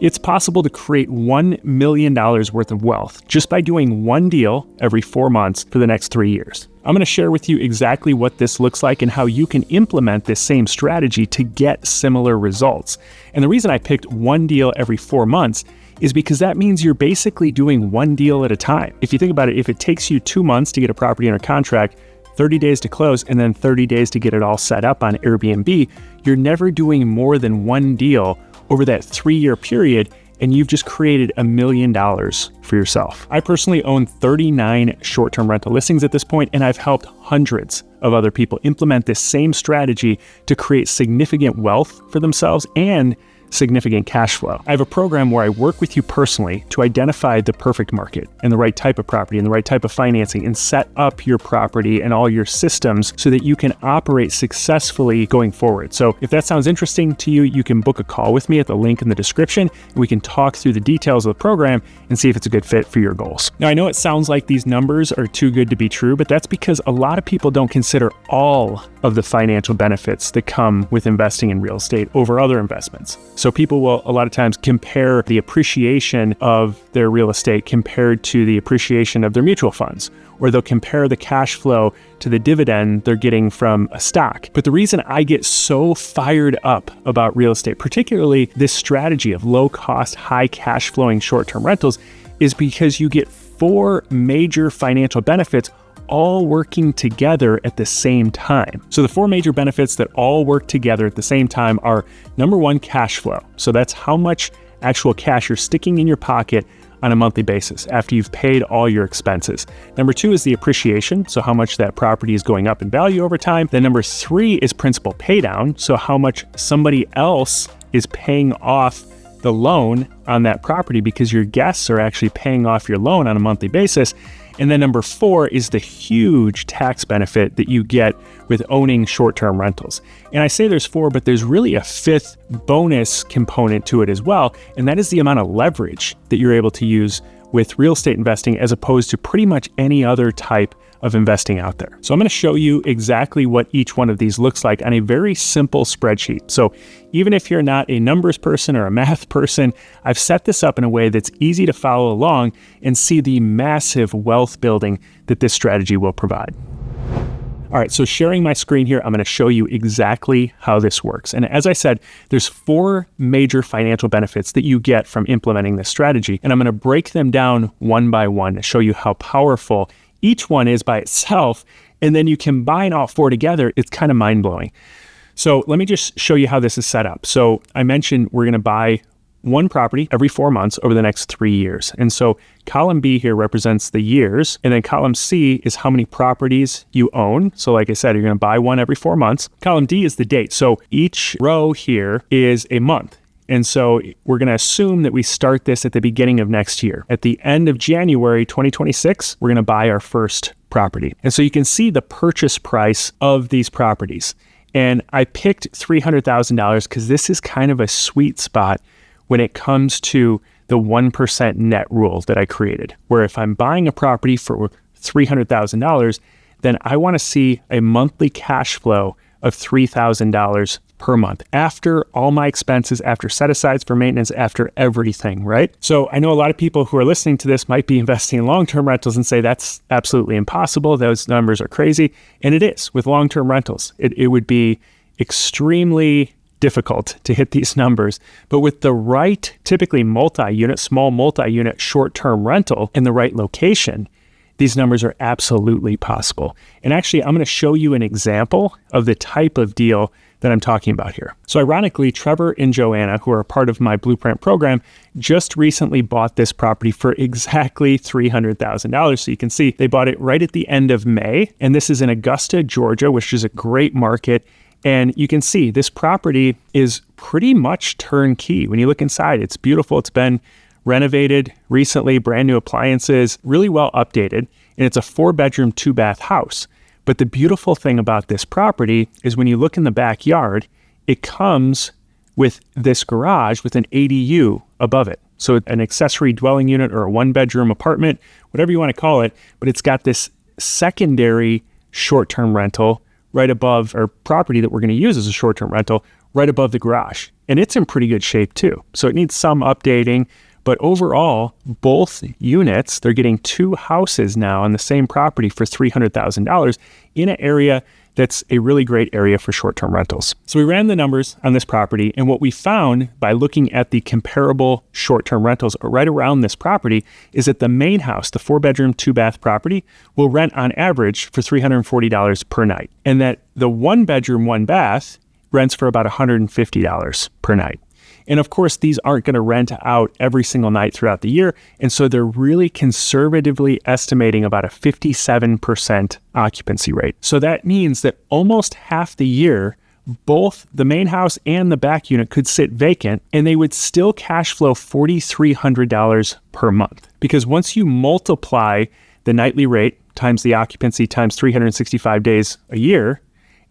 It's possible to create $1 million worth of wealth just by doing one deal every 4 months for the next 3 years. I'm going to share with you exactly what this looks like and how you can implement this same strategy to get similar results. And the reason I picked one deal every 4 months is because that means you're basically doing one deal at a time. If you think about it, if it takes you 2 months to get a property under contract, 30 days to close, and then 30 days to get it all set up on Airbnb, you're never doing more than one deal over that 3-year period, and you've just created $1 million for yourself. I personally own 39 short-term rental listings at this point, and I've helped hundreds of other people implement this same strategy to create significant wealth for themselves and significant cash flow. I have a program where I work with you personally to identify the perfect market and the right type of property and the right type of financing and set up your property and all your systems so that you can operate successfully going forward. So if that sounds interesting to you, you can book a call with me at the link in the description, and we can talk through the details of the program and see if it's a good fit for your goals. Now, I know it sounds like these numbers are too good to be true, but that's because a lot of people don't consider all of the financial benefits that come with investing in real estate over other investments. So people will a lot of times compare the appreciation of their real estate compared to the appreciation of their mutual funds, or they'll compare the cash flow to the dividend they're getting from a stock. But the reason I get so fired up about real estate, particularly this strategy of low cost, high cash flowing short-term rentals, is because you get 4 major financial benefits all working together at the same time. So the 4 major benefits that all work together at the same time are, number 1, cash flow. So that's how much actual cash you're sticking in your pocket on a monthly basis after you've paid all your expenses. Number 2 is the appreciation, so how much that property is going up in value over time. Then number 3 is principal paydown, so how much somebody else is paying off the loan on that property because your guests are actually paying off your loan on a monthly basis. And then number 4 is the huge tax benefit that you get with owning short-term rentals. And I say there's 4, but there's really a 5th bonus component to it as well. And that is the amount of leverage that you're able to use with real estate investing as opposed to pretty much any other type of investing out there. So I'm going to show you exactly what each one of these looks like on a very simple spreadsheet. So even if you're not a numbers person or a math person, I've set this up in a way that's easy to follow along and see the massive wealth building that this strategy will provide. All right, so sharing my screen here, I'm going to show you exactly how this works. And as I said, there's 4 major financial benefits that you get from implementing this strategy. And I'm going to break them down one by one to show you how powerful each one is by itself. And then you combine all 4 together, it's kind of mind-blowing. So let me just show you how this is set up. So I mentioned we're going to buy one property every 4 months over the next 3 years. And so column B here represents the years, and then column C is how many properties you own. So like I said, you're going to buy one every 4 months. Column D is the date. So each row here is a month. And so we're going to assume that we start this at the beginning of next year. At the end of January 2026, we're going to buy our first property. And so you can see the purchase price of these properties. And I picked $300,000 because this is kind of a sweet spot when it comes to the 1% net rule that I created, where if I'm buying a property for $300,000, then I want to see a monthly cash flow of $3,000 per month after all my expenses, after set-asides for maintenance, after everything, right? So I know a lot of people who are listening to this might be investing in long-term rentals and say that's absolutely impossible. Those numbers are crazy. And it is with long-term rentals. It would be extremely difficult to hit these numbers, but with the right, typically multi-unit, small multi-unit short-term rental in the right location, these numbers are absolutely possible. And actually, I'm going to show you an example of the type of deal that I'm talking about here. So ironically, Trevor and Joanna, who are a part of my Blueprint program, just recently bought this property for exactly $300,000. So you can see they bought it right at the end of May. And this is in Augusta, Georgia, which is a great market. And you can see this property is pretty much turnkey. When you look inside, it's beautiful. It's been renovated recently, brand new appliances, really well updated. And it's a 4-bedroom, 2-bath house. But the beautiful thing about this property is when you look in the backyard, it comes with this garage with an ADU above it. So an accessory dwelling unit or a 1-bedroom apartment, whatever you want to call it, but it's got this secondary short-term rental right above our property that we're going to use as a short-term rental right above the garage. And it's in pretty good shape too. So it needs some updating. But overall, both units, they're getting 2 houses now on the same property for $300,000 in an area that's a really great area for short-term rentals. So we ran the numbers on this property, and what we found by looking at the comparable short-term rentals right around this property is that the main house, the 4-bedroom, 2-bath property, will rent on average for $340 per night, and that the 1-bedroom, 1-bath rents for about $150 per night. And of course, these aren't going to rent out every single night throughout the year. And so they're really conservatively estimating about a 57% occupancy rate. So that means that almost half the year, both the main house and the back unit could sit vacant, and they would still cash flow $4,300 per month. Because once you multiply the nightly rate times the occupancy times 365 days a year,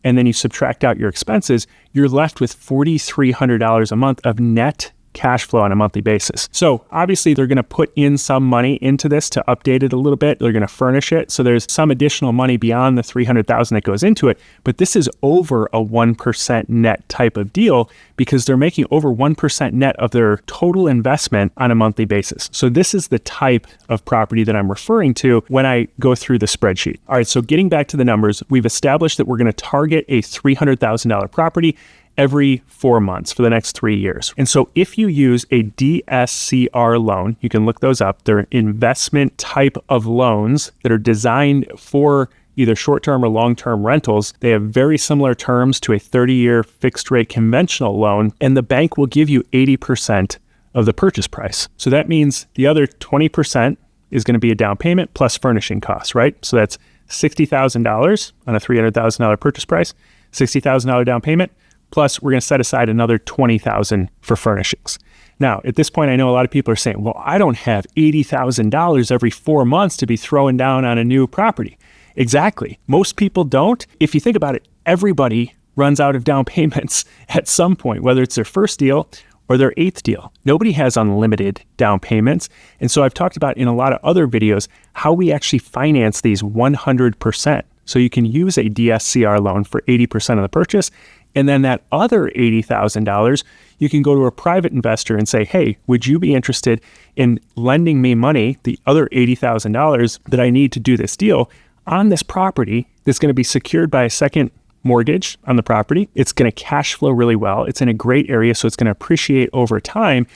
and then you subtract out your expenses, you're left with $4,300 a month of net cash flow on a monthly basis. So obviously they're going to put in some money into this to update it a little bit. They're going to furnish it. So there's some additional money beyond the $300,000 that goes into it. But this is over a 1% net type of deal because they're making over 1% net of their total investment on a monthly basis. So this is the type of property that I'm referring to when I go through the spreadsheet. All right, so getting back to the numbers, we've established that we're going to target a $300,000 property every 4 months for the next 3 years. And so if you use a DSCR loan, you can look those up. They're investment type of loans that are designed for either short-term or long-term rentals. They have very similar terms to a 30-year fixed rate conventional loan, and the bank will give you 80% of the purchase price. So that means the other 20% is going to be a down payment plus furnishing costs, right? So that's $60,000 on a $300,000 purchase price, $60,000 down payment, plus we're going to set aside another $20,000 for furnishings. Now, at this point, I know a lot of people are saying, well, I don't have $80,000 every 4 months to be throwing down on a new property. Exactly. Most people don't. If you think about it, everybody runs out of down payments at some point, whether it's their first deal or their 8th deal. Nobody has unlimited down payments. And so I've talked about in a lot of other videos how we actually finance these 100%. So you can use a DSCR loan for 80% of the purchase. And then that other $80,000, you can go to a private investor and say, hey, would you be interested in lending me money, the other $80,000 that I need to do this deal on this property that's going to be secured by a second mortgage on the property. It's going to cash flow really well. It's in a great area, so it's going to appreciate over time.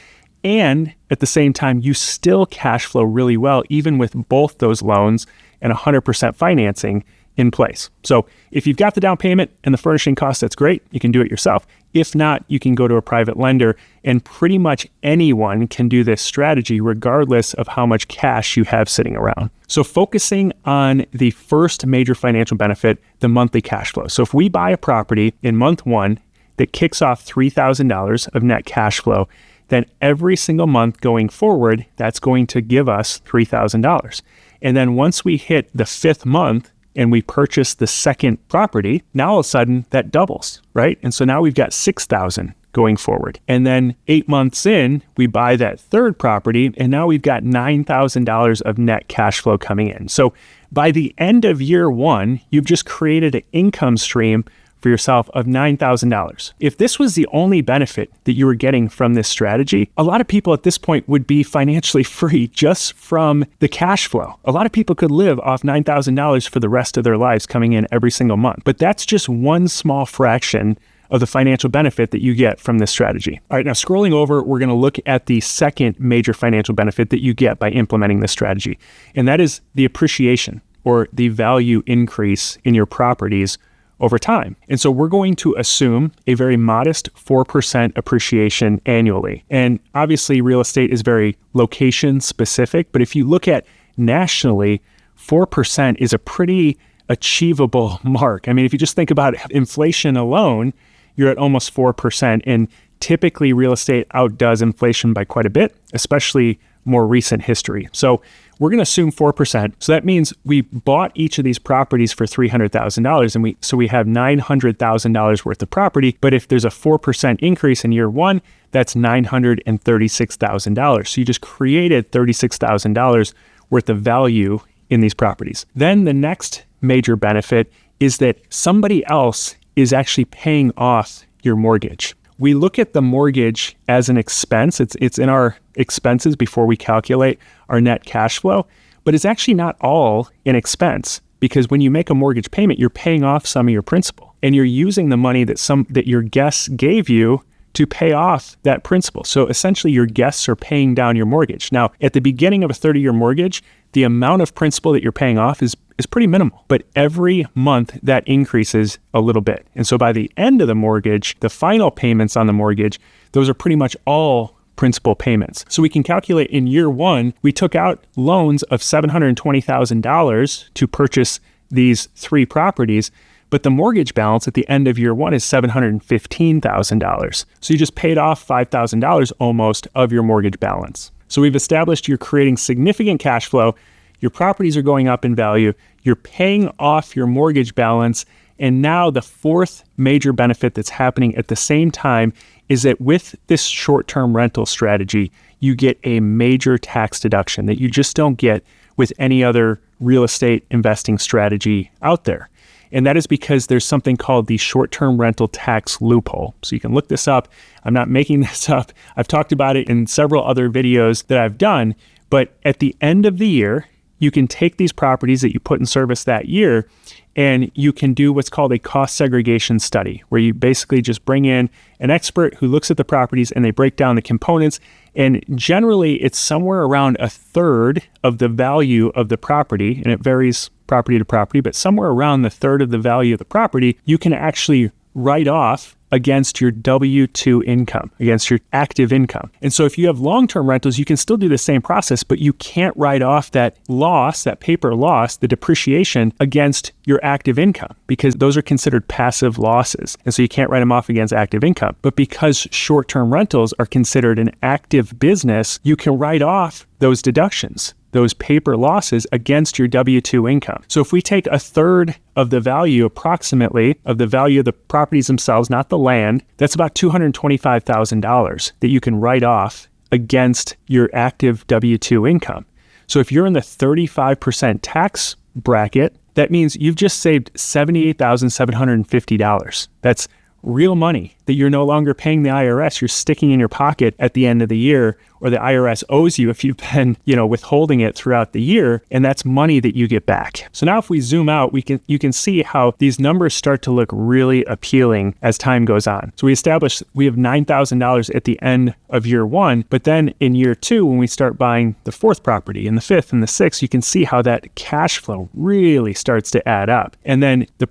And at the same time, you still cash flow really well, even with both those loans and 100% financing in place. So if you've got the down payment and the furnishing costs, that's great. You can do it yourself. If not, you can go to a private lender, and pretty much anyone can do this strategy regardless of how much cash you have sitting around. So focusing on the first major financial benefit, the monthly cash flow. So if we buy a property in month 1 that kicks off $3,000 of net cash flow, then every single month going forward, that's going to give us $3,000. And then once we hit the 5th month, and we purchase the second property, now all of a sudden that doubles, right? And so now we've got $6,000 going forward. And then 8 months in, we buy that third property, and now we've got $9,000 of net cash flow coming in. So by the end of year 1, you've just created an income stream for yourself of $9,000. If this was the only benefit that you were getting from this strategy, a lot of people at this point would be financially free just from the cash flow. A lot of people could live off $9,000 for the rest of their lives coming in every single month. But that's just one small fraction of the financial benefit that you get from this strategy. All right, now scrolling over, we're going to look at the second major financial benefit that you get by implementing this strategy. And that is the appreciation or the value increase in your properties over time. And so we're going to assume a very modest 4% appreciation annually. And obviously real estate is very location specific, but if you look at nationally, 4% is a pretty achievable mark. I mean, if you just think about inflation alone, you're at almost 4%. And typically real estate outdoes inflation by quite a bit, especially more recent history. So we're going to assume 4%. So that means we bought each of these properties for $300,000, and we have $900,000 worth of property. But if there's a 4% increase in year 1, that's $936,000. So you just created $36,000 worth of value in these properties. Then the next major benefit is that somebody else is actually paying off your mortgage. We look at the mortgage as an expense. It's in our expenses before we calculate our net cash flow, but it's actually not all an expense, because when you make a mortgage payment, you're paying off some of your principal, and you're using the money that your guests gave you to pay off that principal. So essentially your guests are paying down your mortgage. Now, at the beginning of a 30-year mortgage, the amount of principal that you're paying off is pretty minimal, but every month that increases a little bit. And so by the end of the mortgage, the final payments on the mortgage, those are pretty much all principal payments. So we can calculate in year one, we took out loans of $720,000 to purchase these 3 properties, but the mortgage balance at the end of year one is $715,000. So you just paid off $5,000 almost of your mortgage balance. So we've established you're creating significant cash flow, your properties are going up in value, you're paying off your mortgage balance, and now the fourth major benefit that's happening at the same time is that with this short-term rental strategy, you get a major tax deduction that you just don't get with any other real estate investing strategy out there. And that is because there's something called the short-term rental tax loophole. So you can look this up. I'm not making this up. I've talked about it in several other videos that I've done. But at the end of the year, you can take these properties that you put in service that year, and you can do what's called a cost segregation study, where you basically just bring in an expert who looks at the properties and they break down the components. And generally, it's somewhere around a third of the value of the property, and it varies property to property, but somewhere around the third of the value of the property, you can actually write off against your W-2 income, against your active income. And so if you have long-term rentals, you can still do the same process, but you can't write off that loss, that paper loss, the depreciation against your active income, because those are considered passive losses. And so you can't write them off against active income. But because short-term rentals are considered an active business, you can write off those deductions, those paper losses against your W-2 income. So if we take a third of the value, approximately, of the value of the properties themselves, not the land, that's about $225,000 that you can write off against your active W-2 income. So if you're in the 35% tax bracket, that means you've just saved $78,750. That's real money that you're no longer paying the IRS. You're sticking in your pocket at the end of the year, or the IRS owes you if you've been, withholding it throughout the year, and that's money that you get back. So now if we zoom out, you can see how these numbers start to look really appealing as time goes on. So we established we have $9,000 at the end of year one, but then in year two, when we start buying the fourth property and the fifth and the sixth, you can see how that cash flow really starts to add up. And then the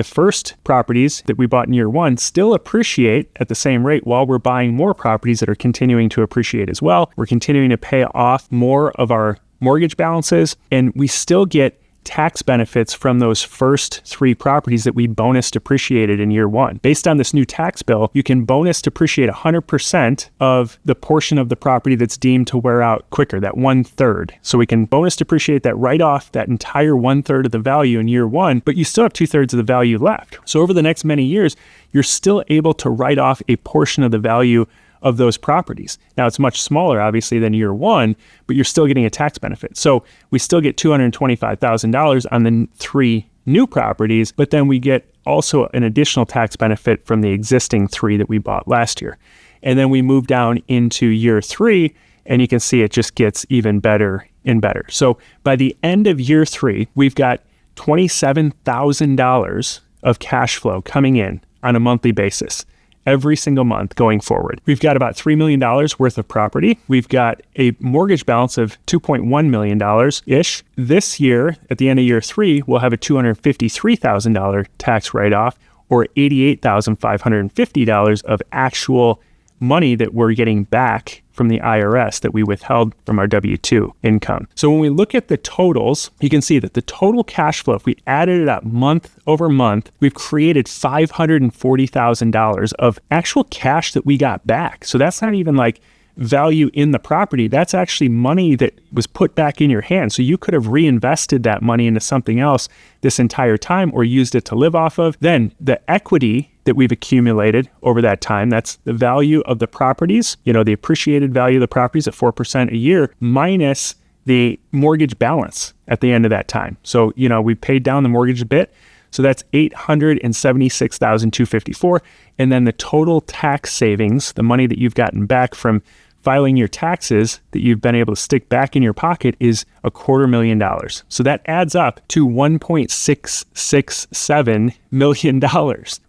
first properties that we bought in year one still appreciate at the same rate while we're buying more properties that are continuing to appreciate as well. We're continuing to pay off more of our mortgage balances, and we still get tax benefits from those first three properties that we bonus depreciated in year one. Based on this new tax bill, you can bonus depreciate 100% of the portion of the property that's deemed to wear out quicker, that 1/3. So we can bonus depreciate that right off, that entire 1/3 of the value in year one, but you still have 2/3 of the value left. So over the next many years, you're still able to write off a portion of the value of those properties. Now it's much smaller, obviously, than year one, but you're still getting a tax benefit. So we still get $225,000 on the three new properties, but then we get also an additional tax benefit from the existing three that we bought last year. And then we move down into year three, and you can see it just gets even better and better. So by the end of year three, we've got $27,000 of cash flow coming in on a monthly basis every single month going forward. We've got about $3 million worth of property. We've got a mortgage balance of $2.1 million-ish. This year, at the end of year three, we'll have a $253,000 tax write-off, or $88,550 of actual money that we're getting back from the IRS that we withheld from our W-2 income. So when we look at the totals, you can see that the total cash flow, if we added it up month over month, we've created $540,000 of actual cash that we got back. So that's not even like value in the property. That's actually money that was put back in your hand. So you could have reinvested that money into something else this entire time, or used it to live off of. Then the equity that we've accumulated over that time, that's the value of the properties, the appreciated value of the properties at 4% a year, minus the mortgage balance at the end of that time. So, we paid down the mortgage a bit. So that's $876,254. And then the total tax savings, the money that you've gotten back from filing your taxes that you've been able to stick back in your pocket, is $250,000. So that adds up to $1.667 million,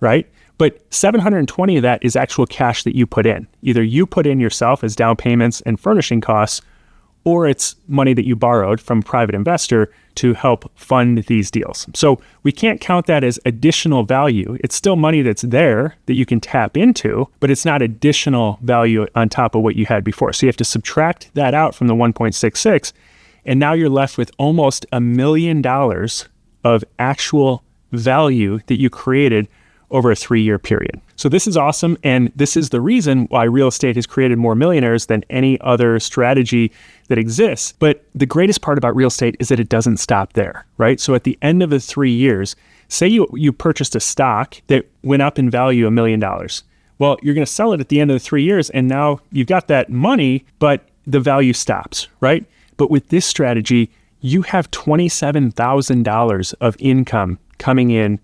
right? But 720 of that is actual cash that you put in. Either you put in yourself as down payments and furnishing costs, or it's money that you borrowed from a private investor to help fund these deals. So we can't count that as additional value. It's still money that's there that you can tap into, but it's not additional value on top of what you had before. So you have to subtract that out from the 1.66, and now you're left with almost $1 million of actual value that you created over a 3-year period. So this is awesome, and this is the reason why real estate has created more millionaires than any other strategy that exists. But the greatest part about real estate is that it doesn't stop there, right? So at the end of the 3 years, say you purchased a stock that went up in value $1 million. Well, you're going to sell it at the end of the 3 years, and now you've got that money, but the value stops, right? But with this strategy, you have $27,000 of income coming in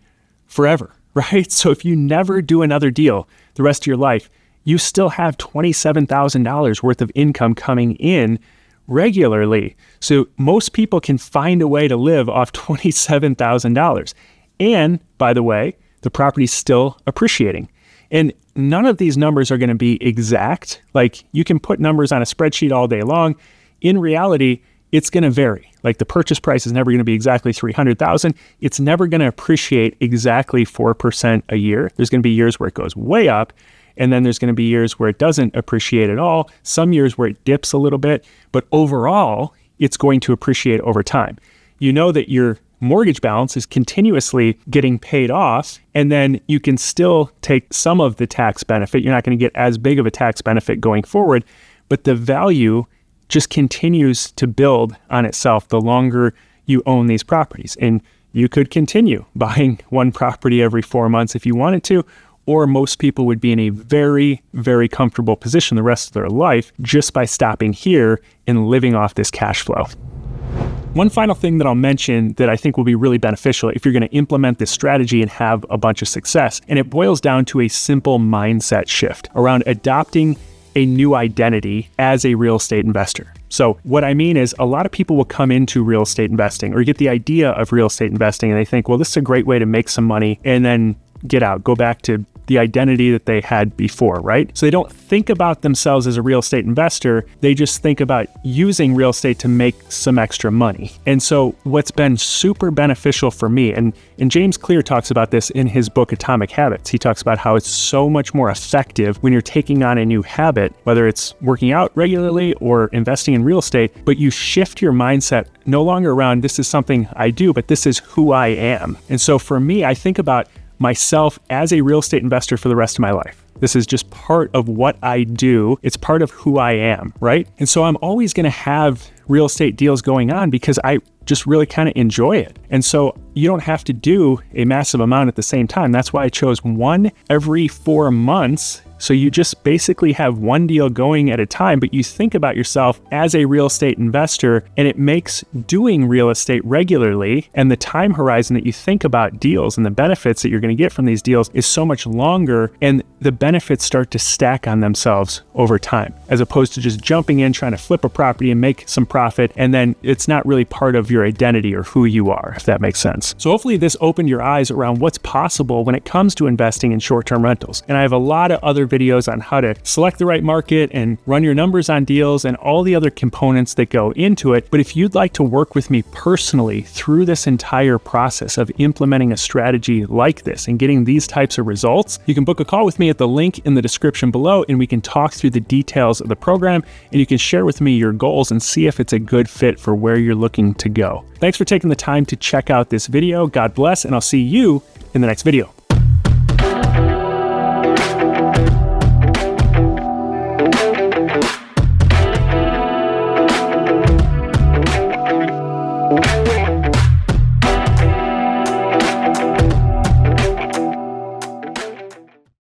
forever, right? So if you never do another deal the rest of your life, you still have $27,000 worth of income coming in regularly. So most people can find a way to live off $27,000. And by the way, the property's still appreciating. And none of these numbers are going to be exact. Like, you can put numbers on a spreadsheet all day long. In reality, it's going to vary. Like, the purchase price is never going to be exactly $300,000. It's never going to appreciate exactly 4% a year. There's going to be years where it goes way up, and then there's going to be years where it doesn't appreciate at all. Some years where it dips a little bit, but overall, it's going to appreciate over time. You know that your mortgage balance is continuously getting paid off, and then you can still take some of the tax benefit. You're not going to get as big of a tax benefit going forward, but the value just continues to build on itself the longer you own these properties. And you could continue buying one property every 4 months if you wanted to, or most people would be in a very, very comfortable position the rest of their life just by stopping here and living off this cash flow. One final thing that I'll mention that I think will be really beneficial if you're going to implement this strategy and have a bunch of success, and it boils down to a simple mindset shift around adopting a new identity as a real estate investor. So what I mean is, a lot of people will come into real estate investing or get the idea of real estate investing and they think, well, this is a great way to make some money, and then get out, go back to the identity that they had before, right? So they don't think about themselves as a real estate investor. They just think about using real estate to make some extra money. And so what's been super beneficial for me, and James Clear talks about this in his book, Atomic Habits. He talks about how it's so much more effective when you're taking on a new habit, whether it's working out regularly or investing in real estate, but you shift your mindset no longer around, this is something I do, but this is who I am. And so for me, I think about myself as a real estate investor for the rest of my life. This is just part of what I do. It's part of who I am, right? And so I'm always going to have real estate deals going on because I just really kind of enjoy it. And so you don't have to do a massive amount at the same time. That's why I chose one every 4 months. So you just basically have one deal going at a time, but you think about yourself as a real estate investor, and it makes doing real estate regularly and the time horizon that you think about deals and the benefits that you're going to get from these deals is so much longer, and the benefits start to stack on themselves over time, as opposed to just jumping in, trying to flip a property and make some profit, and then it's not really part of your identity or who you are, if that makes sense. So hopefully this opened your eyes around what's possible when it comes to investing in short-term rentals. And I have a lot of other videos on how to select the right market and run your numbers on deals and all the other components that go into it. But if you'd like to work with me personally through this entire process of implementing a strategy like this and getting these types of results, you can book a call with me at the link in the description below, and we can talk through the details of the program, and you can share with me your goals and see if it's a good fit for where you're looking to go. Thanks for taking the time to check out this video. God bless, and I'll see you in the next video.